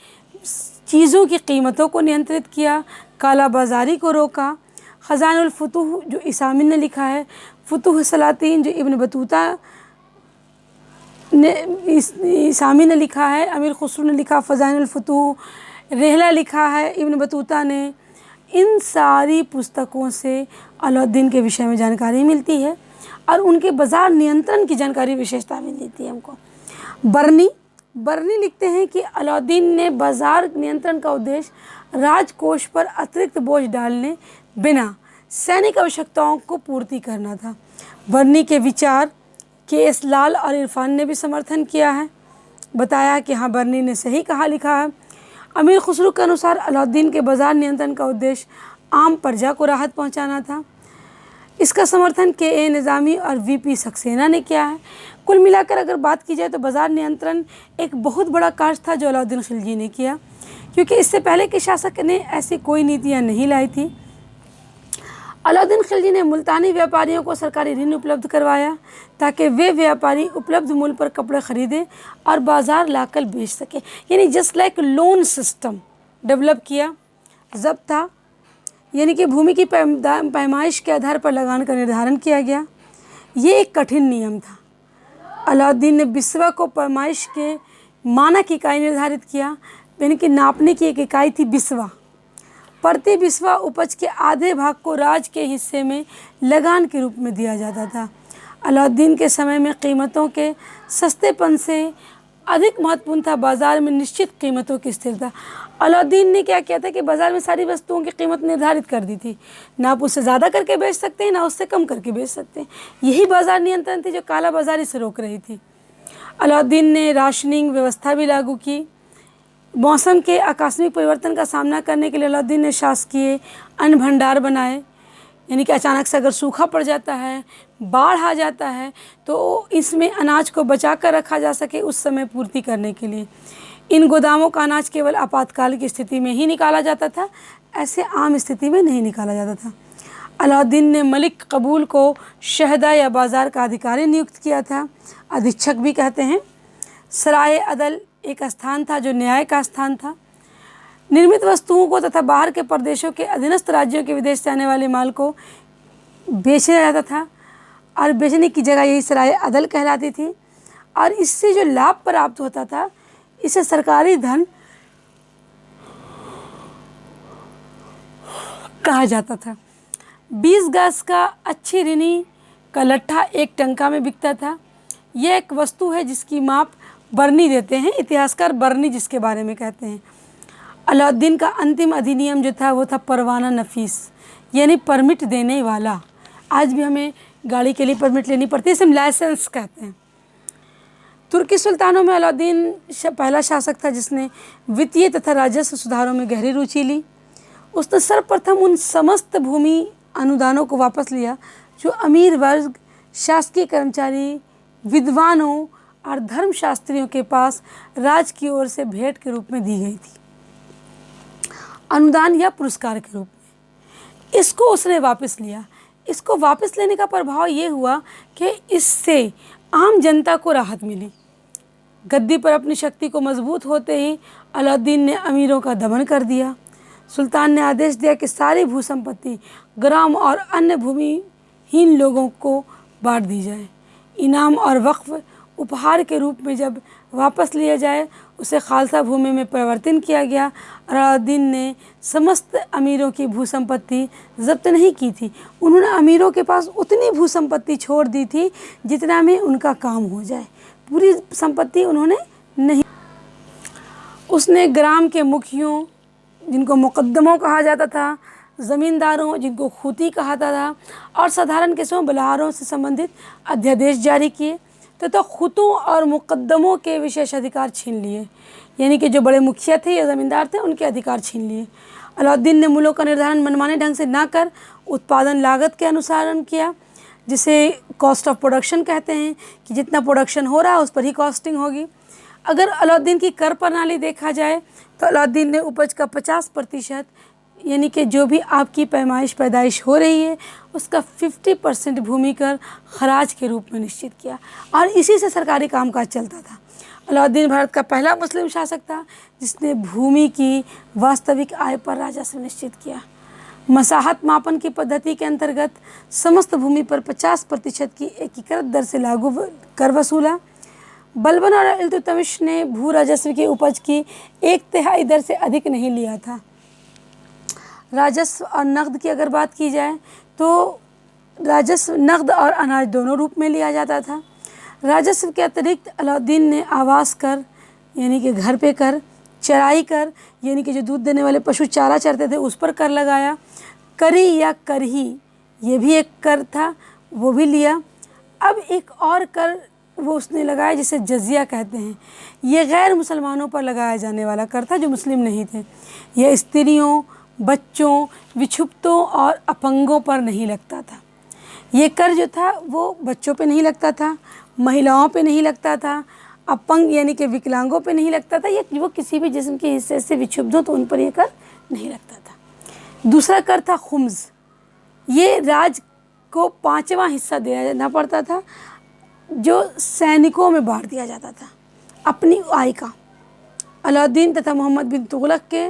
चीज़ों की कीमतों को नियंत्रित किया, काला बाज़ारी को रोका। ख़ज़ाइनुल फ़ुतूह जो इसामी ने लिखा है, फ़ुतूह सलातीन जो इब्न बतूता ने इसामी ने लिखा है, अमीर खुसरो ने लिखा फ़ज़ाइनुल फ़ुतूह, रहला लिखा है इब्न बतूता ने। इन सारी पुस्तकों से अलाउद्दीन के विषय में जानकारी मिलती है। और उनके बाज़ार नियंत्रण की जानकारी विशेषता भी देती है हमको। बर्नी लिखते हैं कि अलाउद्दीन ने बाज़ार नियंत्रण का उद्देश्य राजकोष पर अतिरिक्त बोझ डालने बिना सैनिक आवश्यकताओं को पूर्ति करना था। बर्नी के विचार के लाल और इरफान ने भी समर्थन किया है, बताया कि हाँ, बर्नी ने सही कहा लिखा है। अमीर खुसरो के अनुसार अलाउद्दीन के बाज़ार नियंत्रण का उद्देश्य आम प्रजा को राहत पहुंचाना था। इसका समर्थन के निज़ामी और वीपी सक्सेना ने किया है। कुल मिलाकर अगर बात की जाए तो बाज़ार नियंत्रण एक बहुत बड़ा कार्य था जो अलाउद्दीन खिलजी ने किया, क्योंकि इससे पहले के शासक ने ऐसी कोई नीतियाँ नहीं लाई थी। अलाउद्दीन खिलजी ने मुल्तानी व्यापारियों को सरकारी ऋण उपलब्ध करवाया ताकि वे व्यापारी उपलब्ध मूल्य पर कपड़े खरीदें और बाज़ार लाकर बेच सकें, यानी just like loan system develop किया। ज़ब्ता यानी कि भूमि की पैमाइश के आधार पर लगान का निर्धारण किया गया। ये एक कठिन नियम था। अलाउद्दीन ने बिस्वा को पैमाइश के मानक इकाई निर्धारित किया, यानी कि नापने की एक इकाई थी बिस्वा। प्रति बिस्वा उपज के आधे भाग को राज के हिस्से में लगान के रूप में दिया जाता था। अलाउद्दीन के समय में कीमतों के सस्तेपन से अधिक महत्वपूर्ण था बाज़ार में निश्चित कीमतों की स्थिरता। अलाउद्दीन ने क्या किया था कि बाज़ार में सारी वस्तुओं की कीमत निर्धारित कर दी थी, ना आप उससे ज़्यादा करके बेच सकते हैं ना उससे कम करके बेच सकते हैं। यही बाज़ार नियंत्रण थी जो काला बाज़ारी से रोक रही थी। अलाउद्दीन ने राशनिंग व्यवस्था भी लागू की। मौसम के आकस्मिक परिवर्तन का सामना करने के लिए अलाउद्दीन ने शासकीय अन्न भंडार बनाए, यानी कि अचानक से अगर सूखा पड़ जाता है, बाढ़ आ जाता है, तो इसमें अनाज को बचा कर रखा जा सके उस समय पूर्ति करने के लिए। इन गोदामों का अनाज केवल आपातकाल की स्थिति में ही निकाला जाता था, ऐसे आम स्थिति में नहीं निकाला जाता था। अलाउद्दीन ने मलिक कबूल को शहदा या बाज़ार का अधिकारी नियुक्त किया था, अधीक्षक भी कहते हैं। सराय अदल एक स्थान था जो न्याय का स्थान था। निर्मित वस्तुओं को तथा बाहर के प्रदेशों के अधीनस्थ राज्यों के विदेश से आने वाले माल को बेचा जाता था और बेचने की जगह यही सराय अदल कहलाती थी। और इससे जो लाभ प्राप्त होता था, इसे सरकारी धन कहा जाता था। 20 गज का अच्छी ऋणी का लट्ठा एक टंका में बिकता था। यह एक वस्तु है जिसकी माप बर्नी देते हैं, इतिहासकार बर्नी जिसके बारे में कहते हैं। अलाउद्दीन का अंतिम अधिनियम जो था वो था परवाना नफीस, यानी परमिट देने वाला। आज भी हमें गाड़ी के लिए परमिट लेनी पड़ती है, इसे हम लाइसेंस कहते हैं। तुर्की सुल्तानों में अलाउद्दीन पहला शासक था जिसने वित्तीय तथा राजस्व सुधारों में गहरी रुचि ली। उसने सर्वप्रथम उन समस्त भूमि अनुदानों को वापस लिया जो अमीर वर्ग, शासकीय कर्मचारी, विद्वानों और धर्मशास्त्रियों के पास राज की ओर से भेंट के रूप में दी गई थी, अनुदान या पुरस्कार के रूप में। इसको उसने वापस लिया। इसको वापस लेने का प्रभाव ये हुआ कि इससे आम जनता को राहत मिली। गद्दी पर अपनी शक्ति को मजबूत होते ही अलाउद्दीन ने अमीरों का दमन कर दिया। सुल्तान ने आदेश दिया कि सारी भूसंपत्ति ग्राम और अन्य भूमिहीन लोगों को बांट दी जाए। इनाम और वक्फ उपहार के रूप में जब वापस लिया जाए, उसे खालसा भूमि में परिवर्तन किया गया। अलाउद्दीन ने समस्त अमीरों की भूसंपत्ति जब्त नहीं की थी। उन्होंने अमीरों के पास उतनी भूसंपत्ति छोड़ दी थी जितना में उनका काम हो जाए, पूरी संपत्ति उन्होंने नहीं। उसने ग्राम के मुखियों, जिनको मुकद्दमों कहा जाता था, ज़मींदारों, जिनको खूती कहा जाता था, और साधारण किस्मों बलहारों से संबंधित अध्यादेश जारी किए तथा खूतों और मुकद्दमों के विशेष अधिकार छीन लिए, यानी कि जो बड़े मुखिया थे या ज़मींदार थे उनके अधिकार छीन लिए। अलाउद्दीन ने मूल्यों का निर्धारण मनमाने ढंग से ना कर उत्पादन लागत के अनुसार किया, जिसे कॉस्ट ऑफ प्रोडक्शन कहते हैं, कि जितना प्रोडक्शन हो रहा है उस पर ही कॉस्टिंग होगी। अगर अलाउद्दीन की कर प्रणाली देखा जाए तो अलाउद्दीन ने उपज का 50%, यानी कि जो भी आपकी पैदाइश हो रही है उसका 50% भूमि कर खराज के रूप में निश्चित किया, और इसी से सरकारी कामकाज चलता था। अलाउद्दीन भारत का पहला मुस्लिम शासक था जिसने भूमि की वास्तविक आय पर राजस्व निश्चित किया। मसाहत मापन की पद्धति के अंतर्गत समस्त भूमि पर 50% की एकीकृत दर से लागू कर वसूला। बलबन और इल्तुतमिश ने भू राजस्व की उपज की 1/3 दर से अधिक नहीं लिया था। राजस्व और नकद की अगर बात की जाए तो राजस्व नकद और अनाज दोनों रूप में लिया जाता था। राजस्व के अतिरिक्त अलाउद्दीन ने आवास कर यानी कि घर पे कर, चराई कर यानी कि जो दूध देने वाले पशु चारा चरते थे उस पर कर लगाया, करी या करही ये भी एक कर था, वो भी लिया। अब एक और कर वो उसने लगाया जिसे जजिया कहते हैं। ये गैर मुसलमानों पर लगाया जाने वाला कर था जो मुस्लिम नहीं थे। यह स्त्रियों, बच्चों, विक्षुब्धों और अपंगों पर नहीं लगता था। ये कर जो था वो बच्चों पे नहीं लगता था, महिलाओं पे नहीं लगता था, अपंग यानी कि विकलांगों पे नहीं लगता था, ये वो किसी भी जिस्म के हिस्से से विक्षुब्ध हो तो उन पर यह कर नहीं लगता था। दूसरा कर था खुम्स। ये राज को 5वां हिस्सा देना पड़ता था जो सैनिकों में बांट दिया जाता था अपनी आय का। अलाउद्दीन तथा मोहम्मद बिन तुगलक के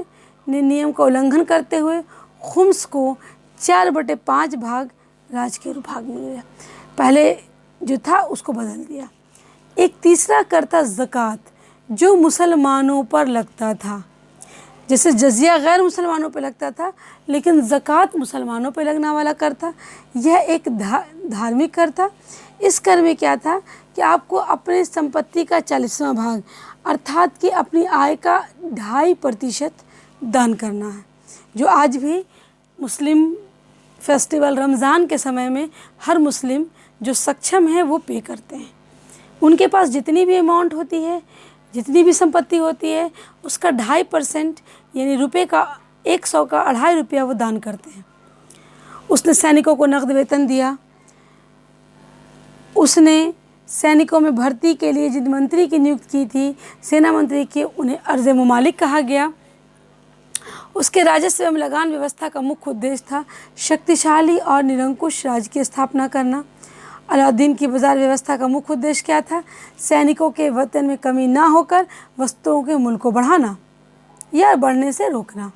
ने नियम का उल्लंघन करते हुए खुम्स को 4/5 भाग राज के भाग में लिया, पहले जो था उसको बदल दिया। एक तीसरा कर था ज़कात जो मुसलमानों पर लगता था। जैसे जजिया गैर मुसलमानों पे लगता था लेकिन ज़कात मुसलमानों पे लगने वाला कर था। यह एक धार्मिक कर था। इस कर में क्या था कि आपको अपने संपत्ति का 40वां भाग अर्थात कि अपनी आय का 2.5% दान करना है, जो आज भी मुस्लिम फेस्टिवल रमज़ान के समय में हर मुस्लिम जो सक्षम है वो पे करते हैं। उनके पास जितनी भी अमाउंट होती है, जितनी भी संपत्ति होती है, उसका 2.5% यानी रुपए का 100 का 2.5 रुपया वो दान करते हैं। उसने सैनिकों को नकद वेतन दिया। उसने सैनिकों में भर्ती के लिए जिन मंत्री की नियुक्ति की थी, सेना मंत्री की, उन्हें अर्ज़ मुमालिक कहा गया। उसके राजस्व एवं लगान व्यवस्था का मुख्य उद्देश्य था शक्तिशाली और निरंकुश राज्य की स्थापना करना। अलाउद्दीन की बाजार व्यवस्था का मुख्य उद्देश्य क्या था? सैनिकों के वेतन में कमी ना होकर वस्तुओं के मूल्य को बढ़ाना या बढ़ने से रोकना।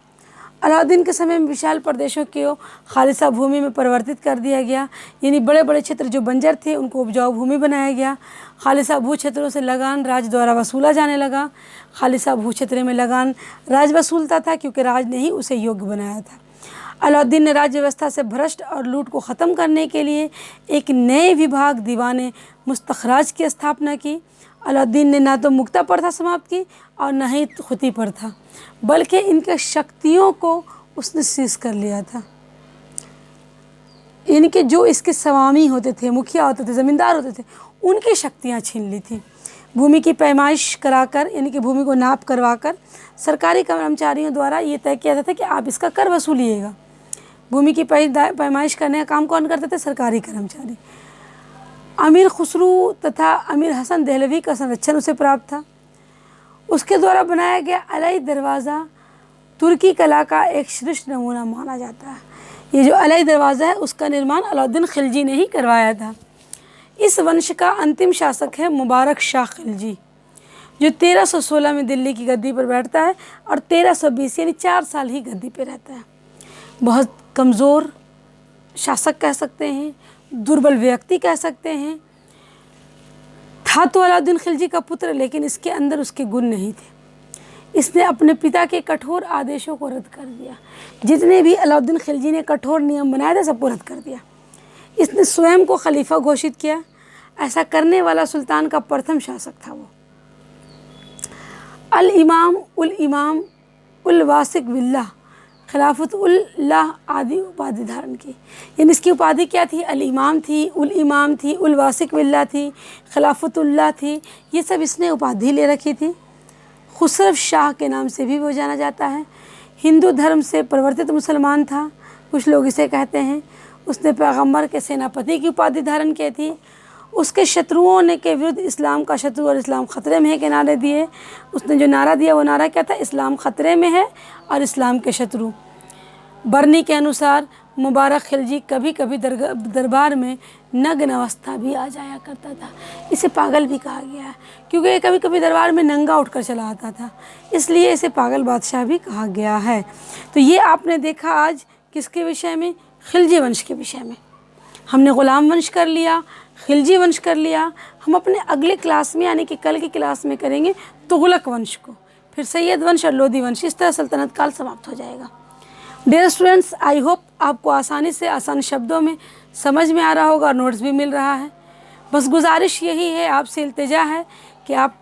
अलाउद्दीन के समय में विशाल प्रदेशों को खालिसा भूमि में परिवर्तित कर दिया गया, यानी बड़े बड़े क्षेत्र जो बंजर थे उनको उपजाऊ भूमि बनाया गया। खालिसा भू क्षेत्रों से लगान राज द्वारा वसूला जाने लगा। खालिसा भू क्षेत्र में लगान राज वसूलता था क्योंकि राज ने ही उसे योग्य बनाया था। अलाउद्दीन ने राज्य व्यवस्था से भ्रष्ट और लूट को ख़त्म करने के लिए एक नए विभाग दीवाने मुस्तखराज की स्थापना की। अलाउद्दीन ने ना तो मुक्ता प्रथा समाप्त की और न ही खुती प्रथा, बल्कि इनके शक्तियों को उसने सीज कर लिया था। यानी कि जो इसके स्वामी होते थे, मुखिया होते थे, ज़मींदार होते थे, उनकी शक्तियाँ छीन ली थी। भूमि की पैमाइश कराकर यानी कि भूमि को नाप करवाकर सरकारी कर्मचारियों द्वारा ये तय किया जाता था कि आप इसका कर वसूलिएगा। भूमि की पैमाइश करने का काम कौन करते थे? सरकारी कर्मचारी। अमीर खुसरू तथा अमीर हसन दहलवी का संरक्षण उसे प्राप्त था। उसके द्वारा बनाया गया अलई दरवाज़ा तुर्की कला का एक श्रेष्ठ नमूना माना जाता है। ये जो अलई दरवाज़ा है उसका निर्माण अलाउद्दीन खिलजी ने ही करवाया था। इस वंश का अंतिम शासक है मुबारक शाह खिलजी, जो 1316 में दिल्ली की गद्दी पर बैठता है और 1320 यानी 4 साल ही गद्दी पर रहता है। बहुत कमज़ोर शासक कह सकते हैं, दुर्बल व्यक्ति कह सकते हैं। था तो अलाउद्दीन खिलजी का पुत्र, लेकिन इसके अंदर उसके गुण नहीं थे। इसने अपने पिता के कठोर आदेशों को रद्द कर दिया। जितने भी अलाउद्दीन खिलजी ने कठोर नियम बनाए थे सबको रद्द कर दिया। इसने स्वयं को खलीफा घोषित किया। ऐसा करने वाला सुल्तान का प्रथम शासक था वो। अल इमाम उल वासिक बिल्लाह खिलाफत उल्लाह आदि उपाधि धारण की। यानी इसकी उपाधि क्या थी? अल इमाम थी, उल इमाम थी, उल वासिक बिल्लाह थी, खिलाफतुल्लाह थी। ये सब इसने उपाधि ले रखी थी। खुसरव शाह के नाम से भी वो जाना जाता है। हिंदू धर्म से परिवर्तित मुसलमान था, कुछ लोग इसे कहते हैं। उसने पैगंबर के सेनापति की उपाधि धारण की थी। उसके शत्रुओं ने के विरुद्ध इस्लाम का शत्रु और इस्लाम ख़तरे में है के नारे दिए। उसने जो नारा दिया वो नारा क्या था? इस्लाम ख़तरे में है और इस्लाम के शत्रु। बरनी के अनुसार मुबारक खिलजी कभी कभी दरबार में नग्न अवस्था भी आ जाया करता था। इसे पागल भी कहा गया है क्योंकि ये कभी कभी दरबार में नंगा उठकर चला आता था, इसलिए इसे पागल बादशाह भी कहा गया है। तो ये आपने देखा आज किसके विषय में? खिलजी वंश के विषय में। हमने ग़ुलाम वंश कर लिया, खिलजी वंश कर लिया। हम अपने अगले क्लास में यानी कि कल की क्लास में करेंगे तुगलक वंश को, फिर सैयद वंश और लोधी वंश। इस तरह सल्तनत काल समाप्त हो जाएगा। डियर स्टूडेंट्स, आई होप आपको आसानी से आसान शब्दों में समझ में आ रहा होगा और नोट्स भी मिल रहा है। बस गुजारिश यही है, आपसे इल्तिजा है कि आप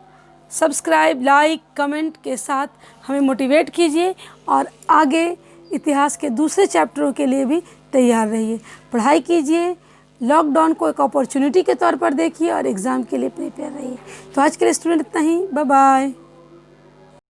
सब्सक्राइब, लाइक, कमेंट के साथ हमें मोटिवेट कीजिए और आगे इतिहास के दूसरे चैप्टरों के लिए भी तैयार रहिए। पढ़ाई कीजिए, लॉकडाउन को एक अपॉर्चुनिटी के तौर पर देखिए और एग्ज़ाम के लिए प्रिपेयर रहिए। तो आज के लिए स्टूडेंट इतना ही। Bye bye.